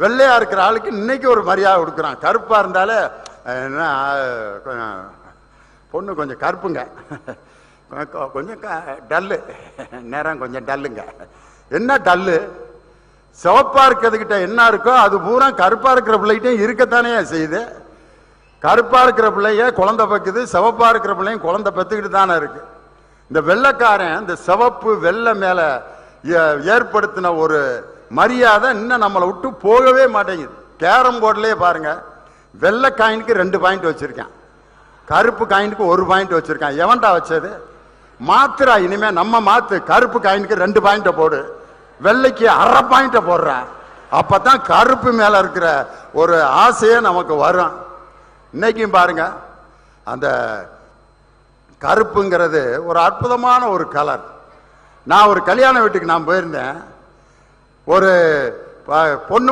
வெள்ளையா இருக்கிற ஆளுக்கு இன்னைக்கு ஒரு மரியாதை கொடுக்குறான். கருப்பா இருந்தாலே என்ன பொண்ணு கொஞ்சம் கருப்புங்க, கொஞ்சம் டல்லு, நேரம் கொஞ்சம் டல்லுங்க. என்ன டல்லு? சிவப்பா இருக்கிறதுகிட்ட என்ன இருக்கோ அது பூரா கருப்பா இருக்கிற பிள்ளைகிட்டையும் இருக்கத்தானே செய்யுது. கருப்பா இருக்கிற பிள்ளைய குழந்தை பக்குது, சிவப்பா இருக்கிற பிள்ளையும் குழந்தை பெத்துக்கிட்டு தானே இருக்கு. இந்த வெள்ளைக்காரன் இந்த சிவப்பு வெள்ளை மேல ஏற்படுத்தின ஒரு மரியாதை இன்னும் நம்மளை விட்டு போகவே மாட்டேங்குது. கேரம் போர்ட்லயே பாருங்க, வெள்ளை காயினுக்கு 2 பாயிண்ட் வச்சிருக்கான், கருப்பு காயினுக்கு 1 பாயிண்ட் வச்சிருக்கான். எவன்டா வச்சது? மாத்துறா. இனிமே நம்ம மாத்து, கருப்பு காயினுக்கு 2 பாயிண்ட போடு, வெள்ளைக்கு 1/2 பாயிண்ட போடுற. அப்பதான் கருப்பு மேல இருக்கிற ஒரு ஆசையே நமக்கு வரும். இன்னைக்கும் பாருங்க, அந்த கருப்புங்கிறது ஒரு அற்புதமான ஒரு கலர். நான் ஒரு கல்யாண வீட்டுக்கு நான் போயிருந்தேன். ஒரு பொண்ணு